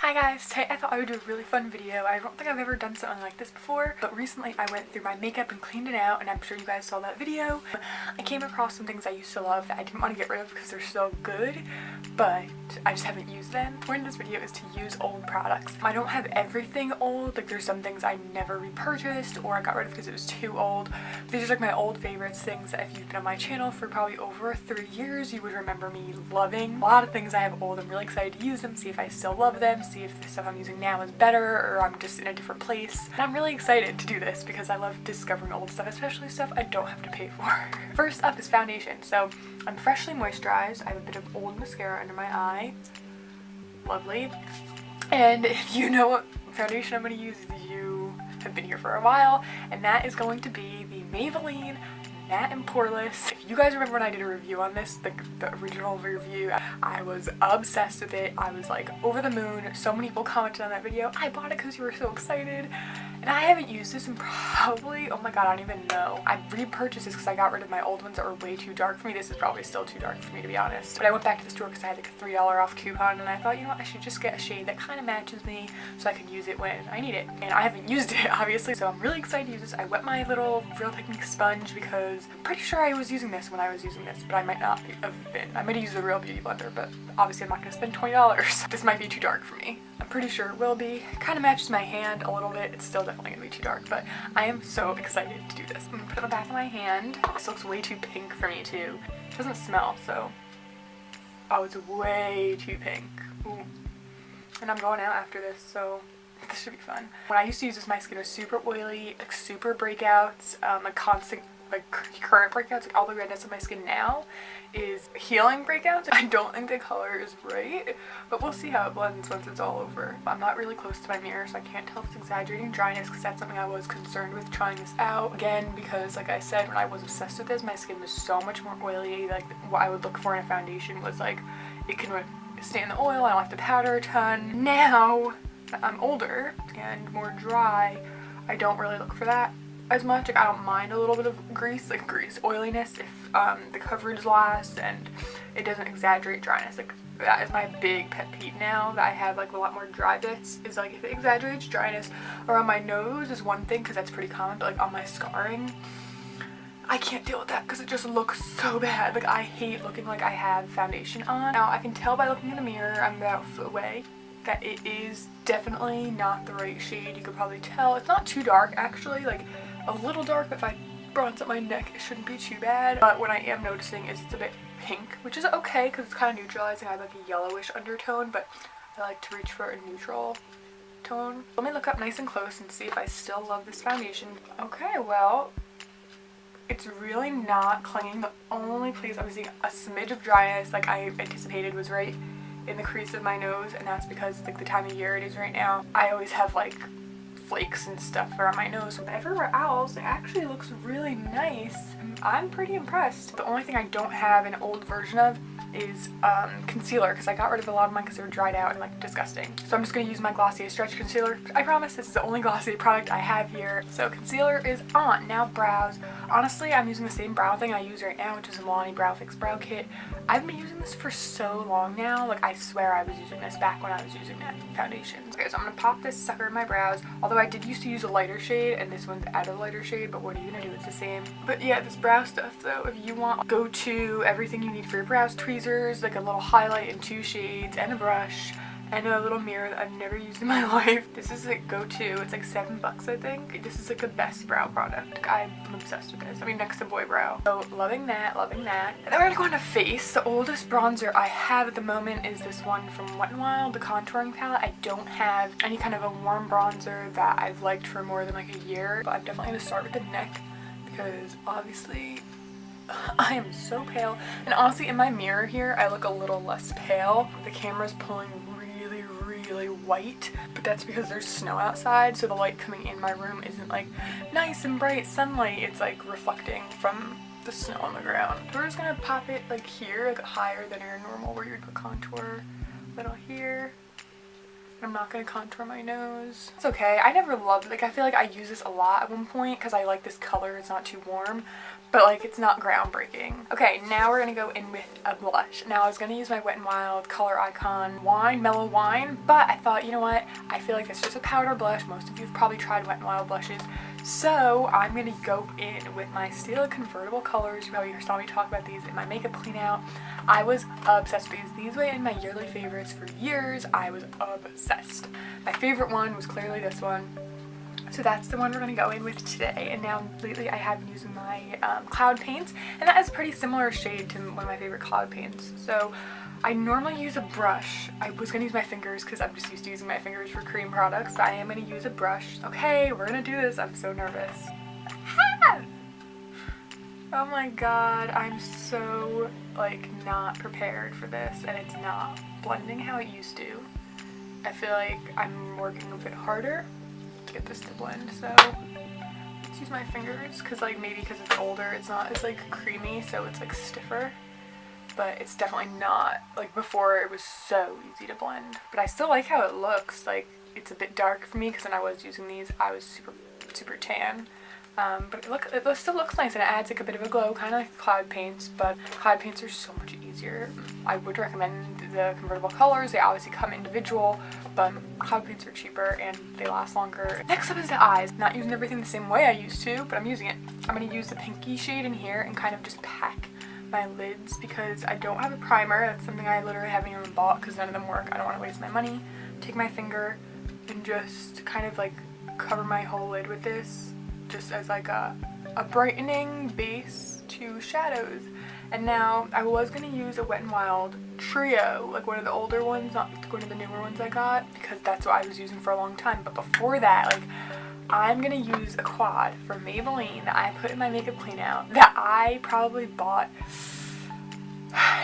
Hi guys, today I thought I would do a really fun video. I don't think I've ever done something like this before, but recently I went through my makeup and cleaned it out, and I'm sure you guys saw that video. I came across some things I used to love that I didn't want to get rid of because they're so good, but I just haven't used them. The point of this video is to use old products. I don't have everything old, like there's some things I never repurchased or I got rid of because it was too old. These are like my old favorites, things that if you've been on my channel for probably over 3 years, you would remember me loving. A lot of things I have old, I'm really excited to use them, see if I still love them, see if the stuff I'm using now is better or I'm just in a different place. And I'm really excited to do this because I love discovering old stuff, especially stuff I don't have to pay for. First up is foundation. So I'm freshly moisturized. I have a bit of old mascara under my eye. Lovely. And if you know what foundation I'm going to use, you have been here for a while, and that is going to be the Maybelline Matte and Poreless. If you guys remember when I did a review on this, the original review, I was obsessed with it. I was like over the moon. So many people commented on that video. I bought it because you were so excited. And I haven't used this in probably, oh my god, I don't even know. I repurchased this because I got rid of my old ones that were way too dark for me. This is probably still too dark for me, to be honest. But I went back to the store because I had like a $3 off coupon, and I thought, you know what, I should just get a shade that kind of matches me so I can use it when I need it. And I haven't used it, obviously, so I'm really excited to use this. I wet my little Real Techniques sponge because I'm pretty sure I was using this when I was using this, but I might not have been. I might have used the Real Beauty Blender, but obviously I'm not going to spend $20. This might be too dark for me. I'm pretty sure it will be. It kind of matches my hand a little bit. It's still definitely going to be too dark, but I am so excited to do this. I'm going to put it on the back of my hand. This looks way too pink for me too. It doesn't smell, so... Oh, it's way too pink. Ooh. And I'm going out after this, so this should be fun. When I used to use this, my skin was super oily, like super breakouts, like constant, like current breakouts. Like all the redness of my skin now is healing breakouts. I don't think the color is right, but we'll see how it blends once it's all over. I'm not really close to my mirror, so I can't tell if it's exaggerating dryness because that's something I was concerned with trying this out. Again, because like I said, when I was obsessed with this, my skin was so much more oily. Like what I would look for in a foundation was like, it can stay in the oil, I don't have to powder a ton. Now that I'm older and more dry, I don't really look for that as much. Like I don't mind a little bit of grease, oiliness if the coverage lasts and it doesn't exaggerate dryness. Like that is my big pet peeve now that I have like a lot more dry bits, is like if it exaggerates dryness around my nose is one thing because that's pretty common, but like on my scarring, I can't deal with that because it just looks so bad. Like I hate looking like I have foundation on. Now I can tell by looking in the mirror, I'm about a foot away, that it is definitely not the right shade. You could probably tell. It's not too dark actually, like a little dark, but if I bronze up my neck it shouldn't be too bad. But what I am noticing is it's a bit pink, which is okay because it's kind of neutralizing. I have like a yellowish undertone, but I like to reach for a neutral tone. Let me look up nice and close and see if I still love this foundation. Okay, well, it's really not clinging. The only place I was seeing a smidge of dryness like I anticipated was right in the crease of my nose, and that's because it's like the time of year it is right now. I always have like flakes and stuff around my nose, but everywhere else it actually looks really nice. I'm pretty impressed. The only thing I don't have an old version of is concealer, because I got rid of a lot of mine because they were dried out and like disgusting. So I'm just going to use my Glossier Stretch Concealer. I promise this is the only Glossier product I have here. So concealer is on. Now brows. Honestly, I'm using the same brow thing I use right now, which is a Milani Brow Fix Brow Kit. I've been using this for so long now. Like I swear I was using this back when I was using that foundation. Okay, so I'm going to pop this sucker in my brows. Although I did used to use a lighter shade, and this one's out of the lighter shade, but what are you going to do? It's the same. But yeah, this brow stuff though, if you want go to everything you need for your brows, tweezers, like a little highlight in 2 shades, and a brush, and a little mirror that I've never used in my life. This is like go-to. It's like $7 I think. This is like the best brow product. Like, I'm obsessed with this. I mean, next to Boy Brow. So loving that, loving that. And then we're gonna go into face. The oldest bronzer I have at the moment is this one from Wet n Wild, the contouring palette. I don't have any kind of a warm bronzer that I've liked for more than like a year, but I'm definitely gonna start with the neck because obviously I am so pale. And honestly, in my mirror here, I look a little less pale. The camera's pulling really white, but that's because there's snow outside, so the light coming in my room isn't like nice and bright sunlight. It's like reflecting from the snow on the ground. So we're just gonna pop it like here, like higher than your normal where you would put contour. Little here, I'm not going to contour my nose. It's okay. I never loved, like, I feel like I use this a lot at one point because I like this color. It's not too warm, but like it's not groundbreaking. Okay, now we're going to go in with a blush. Now I was going to use my Wet n Wild Color Icon Wine, Mellow Wine, but I thought, you know what? I feel like it's just a powder blush. Most of you have probably tried Wet n Wild blushes. So I'm going to go in with my Stila Convertible Colors. You probably saw me talk about these in my makeup clean out. I was obsessed with these. These were in my yearly favorites for years. I was obsessed. My favorite one was clearly this one. So that's the one we're going to go in with today. And now lately I have been using my Cloud Paints, and that is a pretty similar shade to one of my favorite Cloud Paints. So I normally use a brush. I was going to use my fingers because I'm just used to using my fingers for cream products, but I am going to use a brush. Okay, we're going to do this. I'm so nervous. Oh my god, I'm so like not prepared for this, and it's not blending how it used to. I feel like I'm working a bit harder to get this to blend, so let's use my fingers because like maybe because it's older it's not as like creamy, so it's like stiffer, but it's definitely not like before. It was so easy to blend, but I still like how it looks. Like it's a bit dark for me because when I was using these I was super tan. But it still looks nice, and it adds like a bit of a glow, kind of like Cloud Paints, but Cloud Paints are so much easier. I would recommend the Convertible Colors. They obviously come individual, but Cloud Paints are cheaper and they last longer. Next up is the eyes. Not using everything the same way I used to, but I'm using it. I'm going to use the pinky shade in here and kind of just pack my lids because I don't have a primer. That's something I literally haven't even bought because none of them work. I don't want to waste my money. Take my finger and just kind of like cover my whole lid with this, just as like a brightening base to shadows. And now I was going to use a Wet n Wild Trio, like one of the older ones, not one of the newer ones I got, because that's what I was using for a long time. But before that, like, I'm going to use a quad from Maybelline that I put in my makeup clean out that I probably bought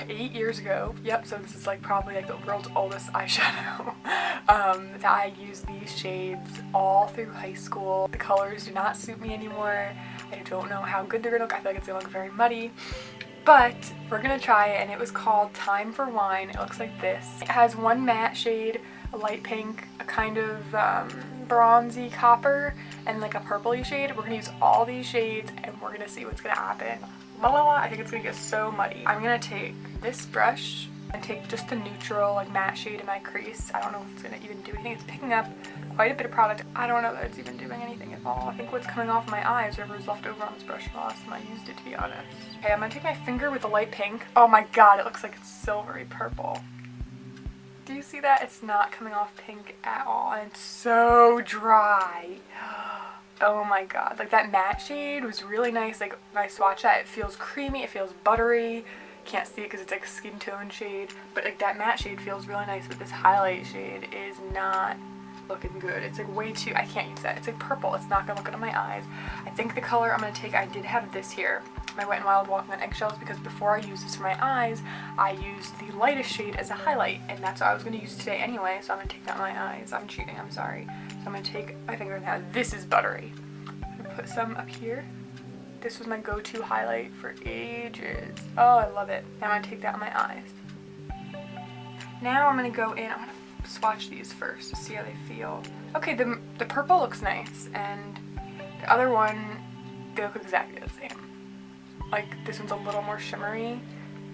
8 years ago. Yep, so this is like probably like the world's oldest eyeshadow. That I used these shades all through high school. The colors do not suit me anymore. I don't know how good they're gonna look. I feel like it's gonna look very muddy. But we're gonna try it, and it was called Time for Wine. It looks like this. It has one matte shade, a light pink, a kind of bronzy copper, and like a purpley shade. We're gonna use all these shades and we're gonna see what's gonna happen. I think it's gonna get so muddy. I'm gonna take this brush and take just the neutral like matte shade in my crease. I don't know if it's gonna even do anything. It's picking up quite a bit of product. I don't know that it's even doing anything at all. I think what's coming off my eyes, whatever was left over on this brush from the last time I used it, to be honest. Okay, I'm gonna take my finger with the light pink. Oh my god, it looks like it's silvery purple. Do you see that? It's not coming off pink at all, and it's so dry. Oh my god, like that matte shade was really nice. Like when I swatch that, it feels creamy, it feels buttery. Can't see it because it's like a skin tone shade, but like that matte shade feels really nice, but this highlight shade is not looking good. It's like way too, I can't use that. It's like purple. It's not gonna look good on my eyes. I think the color I'm gonna take, I did have this here, my Wet n Wild Walking on Eggshells, because before I used this for my eyes, I used the lightest shade as a highlight, and that's what I was gonna use today anyway, so I'm gonna take that on my eyes. I'm cheating, I'm sorry. So I'm gonna take my finger now. This is buttery. I'm gonna put some up here. This was my go-to highlight for ages. Oh, I love it. Now I'm gonna take that on my eyes. Now I'm gonna go in, I'm gonna swatch these first to see how they feel. Okay, the purple looks nice, and the other one, they look exactly the same. Like, this one's a little more shimmery,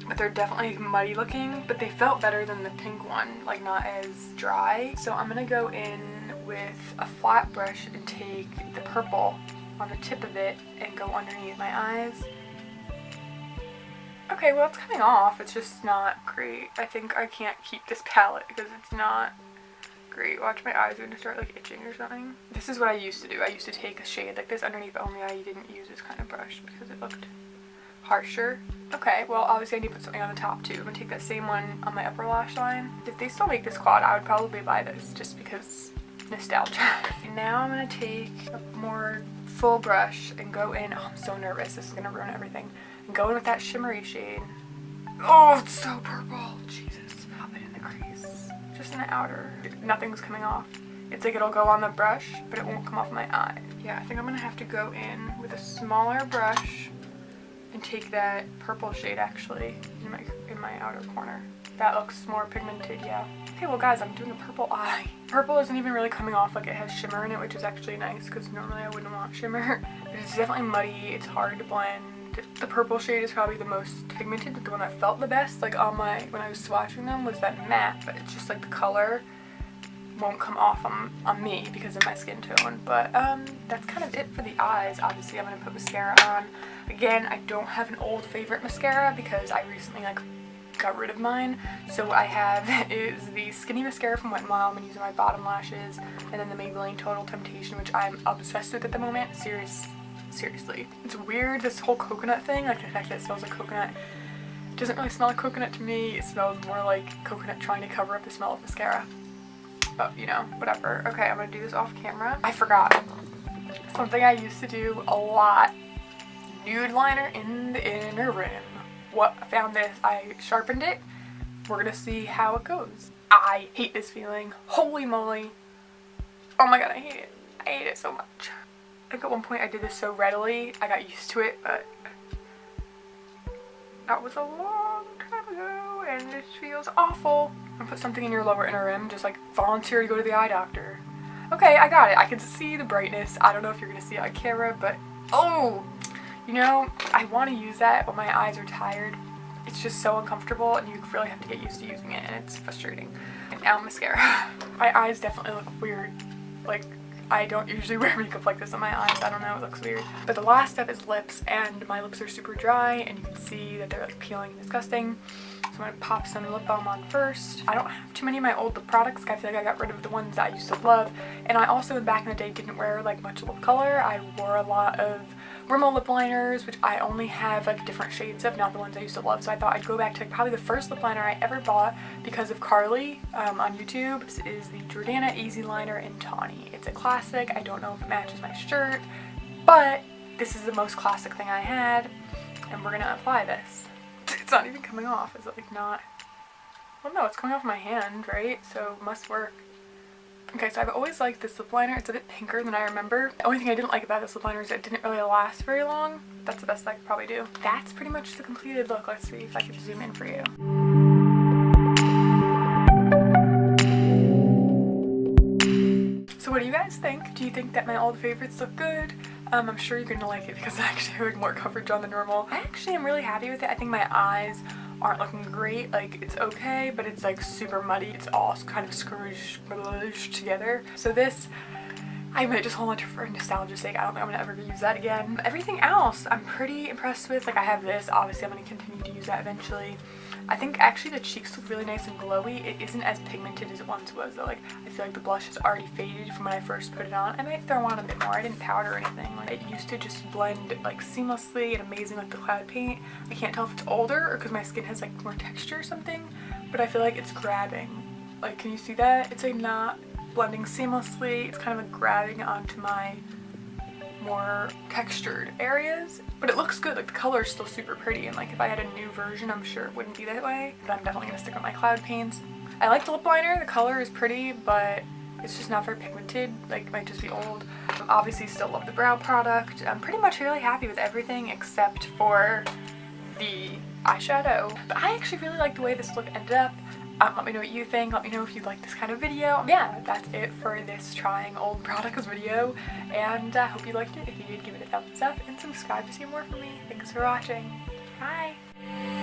but they're definitely muddy looking, but they felt better than the pink one, like not as dry. So I'm gonna go in with a flat brush and take the purple on the tip of it and go underneath my eyes. Okay, well, it's coming off. It's just not great. I think I can't keep this palette because it's not great. Watch, my eyes are gonna start like itching or something. This is what I used to do. I used to take a shade like this underneath, but only I didn't use this kind of brush because it looked harsher. Okay, well, obviously I need to put something on the top too. I'm gonna take that same one on my upper lash line. If they still make this quad, I would probably buy this just because nostalgia. Now I'm gonna take a more full brush and go in. Oh, I'm so nervous. This is gonna ruin everything. And go in with that shimmery shade. Oh, it's so purple. Jesus. Pop it in the crease. Just in the outer. Nothing's coming off. It's like it'll go on the brush, but it won't come off my eye. Yeah, I think I'm gonna have to go in with a smaller brush and take that purple shade actually in my outer corner. That looks more pigmented, yeah. Okay, well guys, I'm doing a purple eye. Purple isn't even really coming off, like it has shimmer in it, which is actually nice because normally I wouldn't want shimmer. But it's definitely muddy, it's hard to blend. The purple shade is probably the most pigmented, but the one that felt the best, like on when I was swatching them, was that matte, but it's just like the color won't come off on me because of my skin tone. But that's kind of it for the eyes. Obviously I'm going to put mascara on. Again, I don't have an old favorite mascara because I recently like got rid of mine. So what I have is the Skinny mascara from Wet n Wild. I'm going to use my bottom lashes, and then the Maybelline Total Temptation, which I'm obsessed with at the moment. Seriously. It's weird, this whole coconut thing, like the fact that it smells like coconut. It doesn't really smell like coconut to me. It smells more like coconut trying to cover up the smell of mascara. But, you know, whatever. Okay, I'm going to do this off camera. I forgot. Something I used to do a lot. Nude liner in the inner rim. What? I found this. I sharpened it. We're going to see how it goes. I hate this feeling. Holy moly. Oh my god, I hate it. I hate it so much. I think at one point I did this so readily, I got used to it, but that was a long time ago, and this feels awful. I'm gonna put something in your lower inner rim, just like volunteer to go to the eye doctor. Okay, I got it. I can see the brightness. I don't know if you're gonna see it on camera, but oh, you know, I want to use that when my eyes are tired. It's just so uncomfortable, and you really have to get used to using it, and it's frustrating. And now mascara. My eyes definitely look weird. Like, I don't usually wear makeup like this on my eyes. I don't know, it looks weird. But the last step is lips, and my lips are super dry, and you can see that they're like peeling and disgusting. So I'm going to pop some lip balm on first. I don't have too many of my old lip products. I feel like I got rid of the ones that I used to love. And I also, back in the day, didn't wear like much lip color. I wore a lot of Rimmel lip liners, which I only have like different shades of, not the ones I used to love. So I thought I'd go back to like, probably the first lip liner I ever bought because of Carly on YouTube. This is the Jordana Easy Liner in Tawny. It's a classic. I don't know if it matches my shirt, but this is the most classic thing I had, and we're gonna apply this. It's not even coming off. Is it like not? Well, no, it's coming off my hand, right? So it must work. Okay, so I've always liked this lip liner. It's a bit pinker than I remember. The only thing I didn't like about this lip liner is it didn't really last very long. That's the best I could probably do. That's pretty much the completed look. Let's see if I can zoom in for you. So what do you guys think? Do you think that my old favorites look good? I'm sure you're gonna like it because I actually have like more coverage on than normal. I actually am really happy with it. I think my eyes aren't looking great. Like, it's okay, but it's like super muddy. It's all kind of scrooged together. So this, I might just hold on to for nostalgia's sake. I don't think I'm gonna ever use that again. Everything else I'm pretty impressed with. Like, I have this. Obviously, I'm gonna continue to use that eventually. I think actually the cheeks look really nice and glowy. It isn't as pigmented as it once was though. Like, I feel like the blush has already faded from when I first put it on. I might throw on a bit more. I didn't powder or anything. Like, it used to just blend like seamlessly and amazing like the cloud paint. I can't tell if it's older or because my skin has like more texture or something, but I feel like it's grabbing. Like, can you see that? It's like not blending seamlessly. It's kind of like grabbing onto my more textured areas, but it looks good. Like, the color is still super pretty, and like if I had a new version I'm sure it wouldn't be that way, but I'm definitely gonna stick with my cloud paints. I like the lip liner. The color is pretty, but it's just not very pigmented. Like, it might just be old. Obviously still love the brow product. I'm pretty much really happy with everything except for the eyeshadow, but I actually really like the way this look ended up. Let me know what you think. Let me know if you like this kind of video. Yeah, that's it for this trying old products video, and I hope you liked it. If you did, give it a thumbs up and subscribe to see more from me. Thanks for watching. Bye!